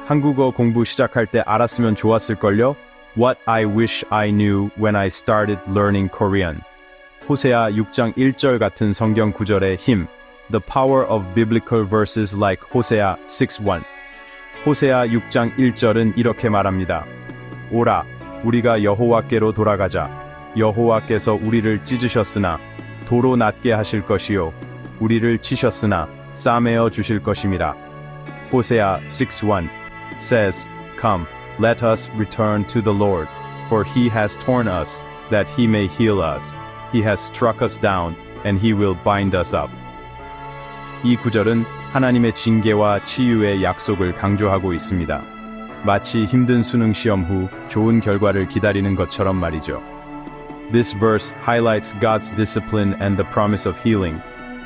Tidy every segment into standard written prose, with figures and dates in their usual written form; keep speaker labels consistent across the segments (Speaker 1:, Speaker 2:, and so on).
Speaker 1: 한국어 공부 시작할 때 알았으면 좋았을걸요? What I wish I knew when I started learning Korean. 호세아 6장 1절 같은 성경 구절의 힘. The power of biblical verses like 호세아 6:1. 호세아 6장 1절은 이렇게 말합니다. 오라, 우리가 여호와께로 돌아가자. 여호와께서 우리를 찢으셨으나 도로 낫게 하실 것이요. 우리를 치셨으나 싸매어 주실 것임이라. 호세아 6:1 says, Come, let us return to the Lord, for he has torn us, that he may heal us. He has struck us down, and he will bind us up. 이 구절은 하나님의 징계와 치유의 약속을 강조하고 있습니다. 마치 힘든 수능 시험 후 좋은 결과를 기다리는 것처럼 말이죠. This verse highlights God's discipline and the promise of healing,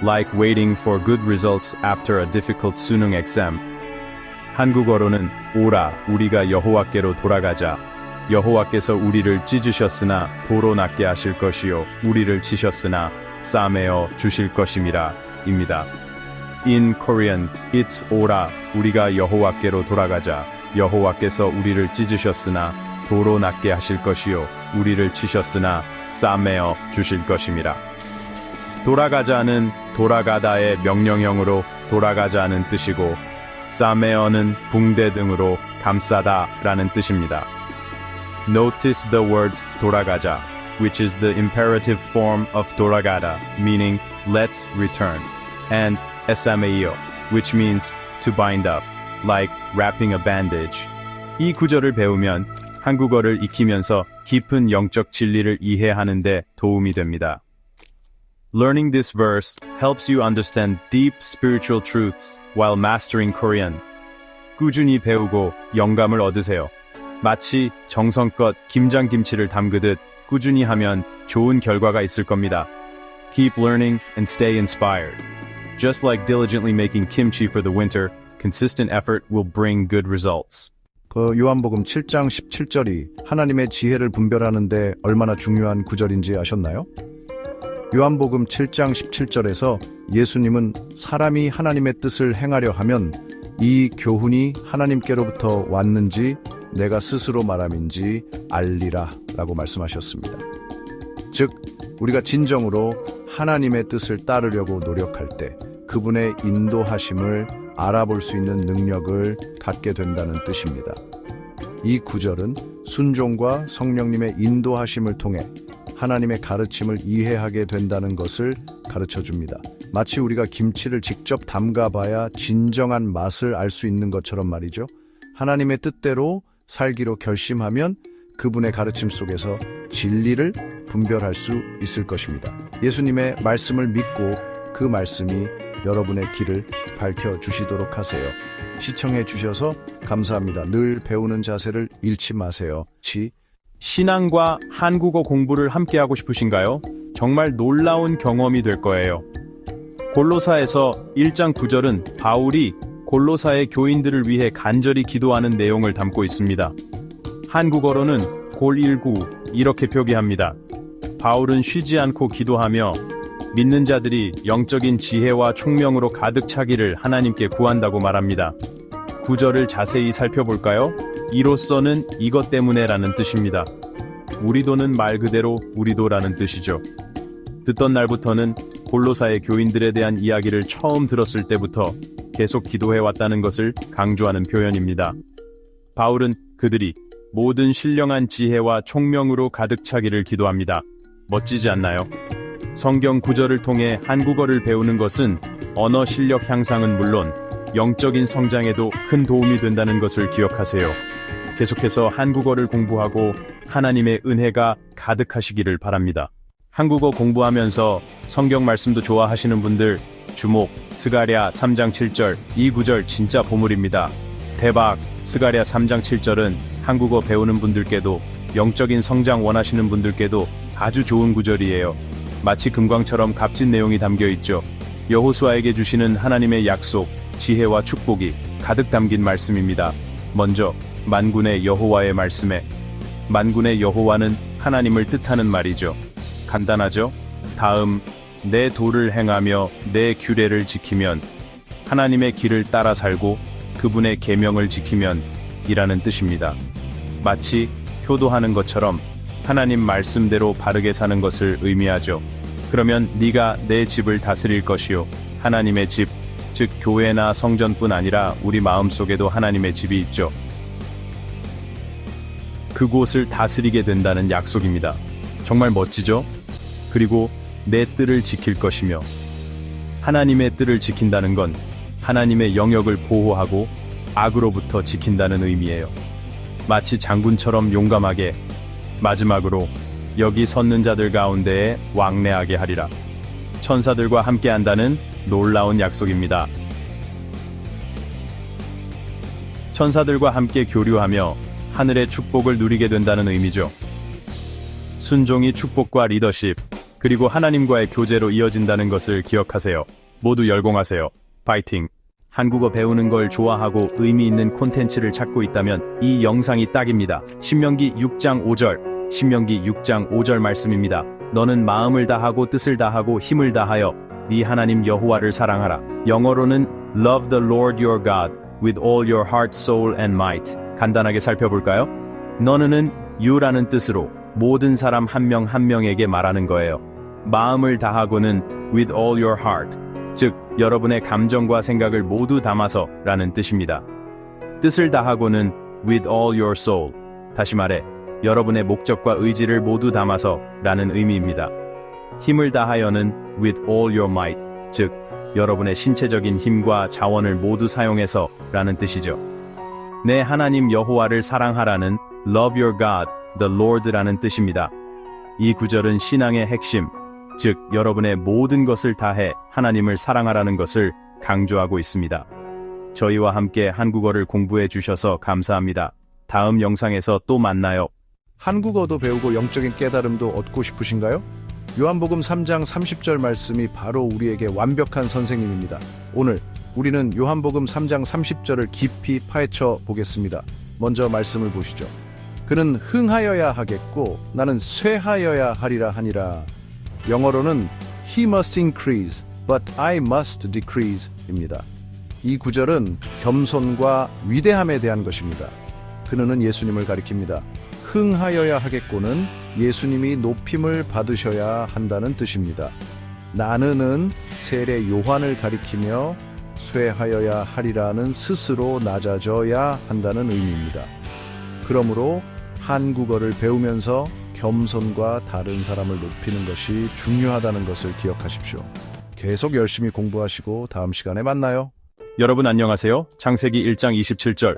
Speaker 1: like waiting for good results after a difficult 수능 exam. 한국어로는 오라, 우리가 여호와께로 돌아가자. 여호와께서 우리를 찢으셨으나 도로 낫게 하실 것이요. 우리를 치셨으나 싸매어 주실 것임이라. 입니다. In Korean, it's 오라, 우리가 여호와께로 돌아가자. 여호와께서 우리를 찢으셨으나 도로 낫게 하실 것이요. 우리를 치셨으나 싸매어 주실 것임이라. 돌아가자는 돌아가다의 명령형으로 돌아가자는 뜻이고, 싸매어는 붕대 등으로 감싸다라는 뜻입니다. Notice the words 돌아가자, which is the imperative form of 돌아가다, meaning let's return, and SMAEO, which means to bind up, like wrapping a bandage. 이 구절을 배우면 한국어를 익히면서 깊은 영적 진리를 이해하는 데 도움이 됩니다. Learning this verse helps you understand deep spiritual truths while mastering Korean. 꾸준히 배우고 영감을 얻으세요. 마치 정성껏 김장김치를 담그듯 꾸준히 하면 좋은 결과가 있을 겁니다. Keep learning and stay inspired. Just like diligently making kimchi for the winter, consistent effort will bring good results.
Speaker 2: 요한복음 7장 17절이 하나님의 지혜를 분별하는데 얼마나 중요한 구절인지 아셨나요? 요한복음 7장 17절에서 예수님은 사람이 하나님의 뜻을 행하려 하면 이 교훈이 하나님께로부터 왔는지 내가 스스로 말함인지 알리라 라고 말씀하셨습니다. 즉, 우리가 진정으로 하나님의 뜻을 따르려고 노력할 때 그분의 인도하심을 알아볼 수 있는 능력을 갖게 된다는 뜻입니다. 이 구절은 순종과 성령님의 인도하심을 통해 하나님의 가르침을 이해하게 된다는 것을 가르쳐 줍니다. 마치 우리가 김치를 직접 담가봐야 진정한 맛을 알 수 있는 것처럼 말이죠. 하나님의 뜻대로 살기로 결심하면 그분의 가르침 속에서 진리를 분별할 수 있을 것입니다. 예수님의 말씀을 믿고 그 말씀이 여러분의 길을 밝혀주시도록 하세요. 시청해 주셔서 감사합니다. 늘 배우는 자세를 잃지 마세요.
Speaker 1: 신앙과 한국어 공부를 함께 하고 싶으신가요? 정말 놀라운 경험이 될 거예요. 골로사에서 1장 9절은 바울이 골로사의 교인들을 위해 간절히 기도하는 내용을 담고 있습니다. 한국어로는 골19 이렇게 표기합니다. 바울은 쉬지 않고 기도하며 믿는 자들이 영적인 지혜와 총명으로 가득 차기를 하나님께 구한다고 말합니다. 구절을 자세히 살펴볼까요? 이로써는 이것 때문에라는 뜻입니다. 우리도는 말 그대로 우리도라는 뜻이죠. 듣던 날부터는 골로사의 교인들에 대한 이야기를 처음 들었을 때부터 계속 기도해왔다는 것을 강조하는 표현입니다. 바울은 그들이 모든 신령한 지혜와 총명으로 가득 차기를 기도합니다. 멋지지 않나요? 성경 구절을 통해 한국어를 배우는 것은 언어 실력 향상은 물론 영적인 성장에도 큰 도움이 된다는 것을 기억하세요. 계속해서 한국어를 공부하고 하나님의 은혜가 가득하시기를 바랍니다. 한국어 공부하면서 성경 말씀도 좋아하시는 분들 주목, 스가랴 3장 7절, 이 구절 진짜 보물입니다. 대박! 스가랴 3장 7절은 한국어 배우는 분들께도 영적인 성장 원하시는 분들께도 아주 좋은 구절이에요. 마치 금광처럼 값진 내용이 담겨 있죠. 여호수아에게 주시는 하나님의 약속, 지혜와 축복이 가득 담긴 말씀입니다. 먼저 만군의 여호와의 말씀에, 만군의 여호와는 하나님을 뜻하는 말이죠. 간단하죠? 다음, 내 도를 행하며 내 규례를 지키면 하나님의 길을 따라 살고 그분의 계명을 지키면 이라는 뜻입니다. 마치 효도하는 것처럼 하나님 말씀대로 바르게 사는 것을 의미하죠. 그러면 네가 내 집을 다스릴 것이요. 하나님의 집, 즉 교회나 성전뿐 아니라 우리 마음속에도 하나님의 집이 있죠. 그곳을 다스리게 된다는 약속입니다. 정말 멋지죠? 그리고 내 뜰을 지킬 것이며, 하나님의 뜰을 지킨다는 건 하나님의 영역을 보호하고 악으로부터 지킨다는 의미예요. 마치 장군처럼 용감하게, 마지막으로 여기 섰는 자들 가운데에 왕래하게 하리라. 천사들과 함께 한다는 놀라운 약속입니다. 천사들과 함께 교류하며 하늘의 축복을 누리게 된다는 의미죠. 순종이 축복과 리더십, 그리고 하나님과의 교제로 이어진다는 것을 기억하세요. 모두 열공하세요. 파이팅! 한국어 배우는 걸 좋아하고 의미 있는 콘텐츠를 찾고 있다면 이 영상이 딱입니다. 신명기 6장 5절. 신명기 6장 5절 말씀입니다. 너는 마음을 다하고 뜻을 다하고 힘을 다하여 네 하나님 여호와를 사랑하라. 영어로는 Love the Lord your God with all your heart, soul and might. 간단하게 살펴볼까요? 너는 you라는 뜻으로 모든 사람 한 명 한 명에게 말하는 거예요. 마음을 다하고는 with all your heart, 즉 여러분의 감정과 생각을 모두 담아서 라는 뜻입니다. 뜻을 다하고는 with all your soul, 다시 말해 여러분의 목적과 의지를 모두 담아서 라는 의미입니다. 힘을 다하여는 with all your might, 즉 여러분의 신체적인 힘과 자원을 모두 사용해서 라는 뜻이죠. 내 하나님 여호와를 사랑하라는 love your God, the Lord라는 뜻입니다. 이 구절은 신앙의 핵심, 즉 여러분의 모든 것을 다해 하나님을 사랑하라는 것을 강조하고 있습니다. 저희와 함께 한국어를 공부해 주셔서 감사합니다. 다음 영상에서 또 만나요.
Speaker 2: 한국어도 배우고 영적인 깨달음도 얻고 싶으신가요? 요한복음 3장 30절 말씀이 바로 우리에게 완벽한 선생님입니다. 오늘 우리는 요한복음 3장 30절을 깊이 파헤쳐 보겠습니다. 먼저 말씀을 보시죠. 그는 흥하여야 하겠고 나는 쇠하여야 하리라 하니라. 영어로는 He must increase, but I must decrease 입니다. 이 구절은 겸손과 위대함에 대한 것입니다. 그는 예수님을 가리킵니다. 흥하여야 하겠고는 예수님이 높임을 받으셔야 한다는 뜻입니다. 나는은 세례 요한을 가리키며 쇠하여야 하리라는 스스로 낮아져야 한다는 의미입니다. 그러므로 한국어를 배우면서 겸손과 다른 사람을 높이는 것이 중요하다는 것을 기억하십시오. 계속 열심히 공부하시고 다음 시간에 만나요.
Speaker 1: 여러분 안녕하세요. 창세기 1장 27절.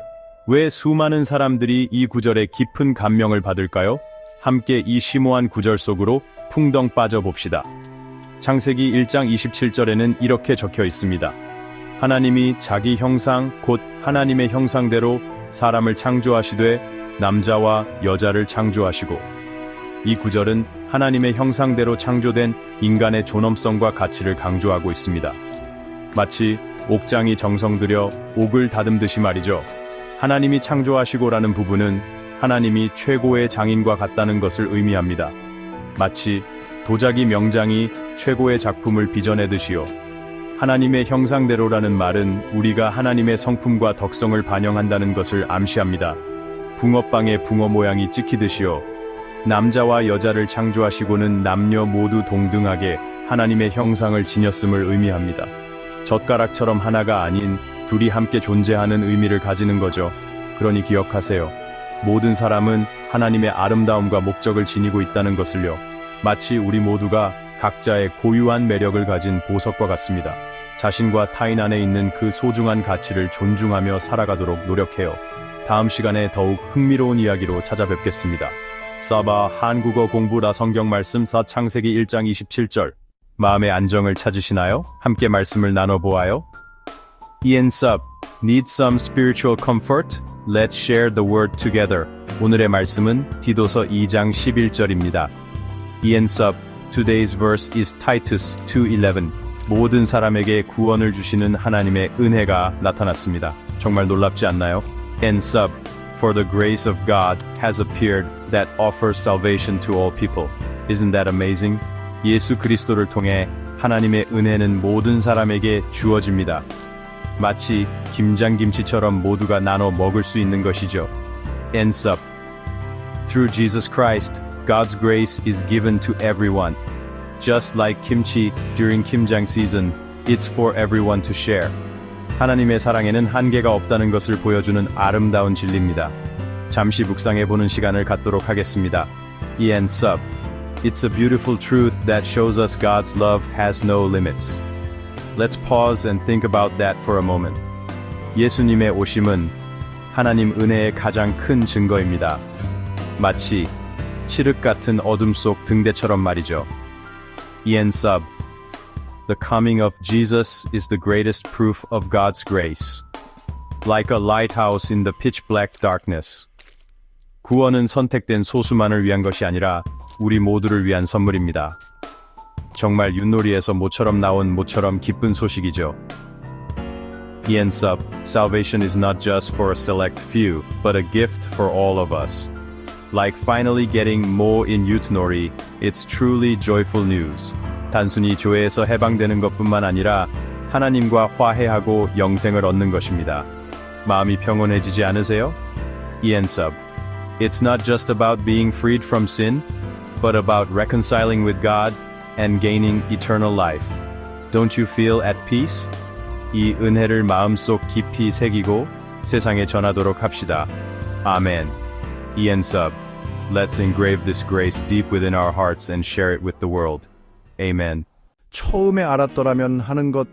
Speaker 1: 왜 수많은 사람들이 이 구절에 깊은 감명을 받을까요? 함께 이 심오한 구절 속으로 풍덩 빠져봅시다. 창세기 1장 27절에는 이렇게 적혀 있습니다. 하나님이 자기 형상 곧 하나님의 형상대로 사람을 창조하시되 남자와 여자를 창조하시고. 이 구절은 하나님의 형상대로 창조된 인간의 존엄성과 가치를 강조하고 있습니다. 마치 옥장이 정성 들여 옥을 다듬듯이 말이죠. 하나님이 창조하시고라는 부분은 하나님이 최고의 장인과 같다는 것을 의미합니다. 마치 도자기 명장이 최고의 작품을 빚어내듯이요. 하나님의 형상대로라는 말은 우리가 하나님의 성품과 덕성을 반영한다는 것을 암시합니다. 붕어빵의 붕어 모양이 찍히듯이요. 남자와 여자를 창조하시고는 남녀 모두 동등하게 하나님의 형상을 지녔음을 의미합니다. 젓가락처럼 하나가 아닌 둘이 함께 존재하는 의미를 가지는 거죠. 그러니 기억하세요. 모든 사람은 하나님의 아름다움과 목적을 지니고 있다는 것을요. 마치 우리 모두가 각자의 고유한 매력을 가진 보석과 같습니다. 자신과 타인 안에 있는 그 소중한 가치를 존중하며 살아가도록 노력해요. 다음 시간에 더욱 흥미로운 이야기로 찾아뵙겠습니다. 사바 한국어 공부라 성경 말씀 4 창세기 1장 27절. 마음의 안정을 찾으시나요? 함께 말씀을 나눠보아요. Ian Sub, need some spiritual comfort? Let's share the word together. 오늘의 말씀은 디도서 2장 11절입니다. Ian Sub, today's verse is Titus 2:11. 모든 사람에게 구원을 주시는 하나님의 은혜가 나타났습니다. 정말 놀랍지 않나요? And Sub, for the grace of God has appeared that offers salvation to all people. Isn't that amazing? 예수 그리스도를 통해 하나님의 은혜는 모든 사람에게 주어집니다. 마치 김장김치처럼 모두가 나눠 먹을 수 있는 것이죠. Ends up. Through Jesus Christ, God's grace is given to everyone. Just like kimchi during Kimjang season, it's for everyone to share. 하나님의 사랑에는 한계가 없다는 것을 보여주는 아름다운 진리입니다. 잠시 묵상해 보는 시간을 갖도록 하겠습니다. Ian Sub. It's a beautiful truth that shows us God's love has no limits. Let's pause and think about that for a moment. 예수님의 오심은 하나님 은혜의 가장 큰 증거입니다. 마치 칠흑 같은 어둠 속 등대처럼 말이죠. Ian Sub. The coming of Jesus is the greatest proof of God's grace. Like a lighthouse in the pitch black darkness. 구원은 선택된 소수만을 위한 것이 아니라 우리 모두를 위한 선물입니다. 정말 윷놀이에서 모처럼 나온 모처럼 기쁜 소식이죠. Ian Sub, salvation is not just for a select few, but a gift for all of us. Like finally getting mo in 윷놀이, it's truly joyful news. 단순히 조회에서 해방되는 것뿐만 아니라 하나님과 화해하고 영생을 얻는 것입니다. 마음이 평온해지지 않으세요? Ian Sub. It's not just about being freed from sin, but about reconciling with God and gaining eternal life. Don't you feel at peace? 이 은혜를 마음속 깊이 새기고 세상에 전하도록 합시다. 아멘. Ian Sub. Let's engrave this grace deep within our hearts and share it with the world. Amen.
Speaker 2: 처음에 알았더라면 하는 것,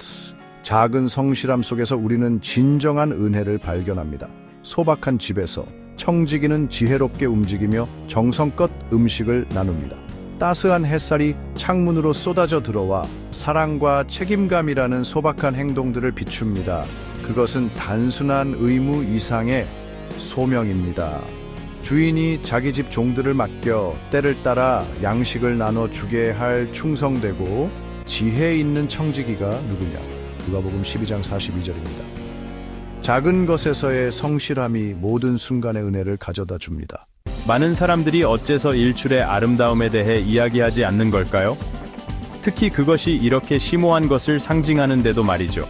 Speaker 2: 작은 성실함 속에서 우리는 진정한 은혜를 발견합니다. 소박한 집에서 청지기는 지혜롭게 움직이며 정성껏 음식을 나눕니다. 따스한 햇살이 창문으로 쏟아져 들어와 사랑과 책임감이라는 소박한 행동들을 비춥니다. 그것은 단순한 의무 이상의 소명입니다. 주인이 자기 집 종들을 맡겨 때를 따라 양식을 나눠 주게 할 충성되고 지혜 있는 청지기가 누구냐? 누가복음 12장 42절입니다. 작은 것에서의 성실함이 모든 순간의 은혜를 가져다 줍니다.
Speaker 1: 많은 사람들이 어째서 일출의 아름다움에 대해 이야기하지 않는 걸까요? 특히 그것이 이렇게 심오한 것을 상징하는데도 말이죠.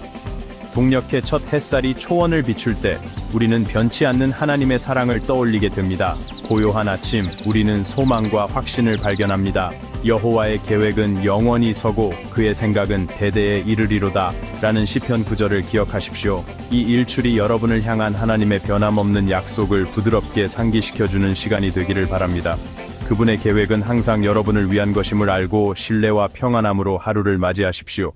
Speaker 1: 동력의 첫 햇살이 초원을 비출 때 우리는 변치 않는 하나님의 사랑을 떠올리게 됩니다. 고요한 아침, 우리는 소망과 확신을 발견합니다. 여호와의 계획은 영원히 서고 그의 생각은 대대에 이르리로다 라는 시편 9절을 기억하십시오. 이 일출이 여러분을 향한 하나님의 변함없는 약속을 부드럽게 상기시켜주는 시간이 되기를 바랍니다. 그분의 계획은 항상 여러분을 위한 것임을 알고 신뢰와 평안함으로 하루를 맞이하십시오.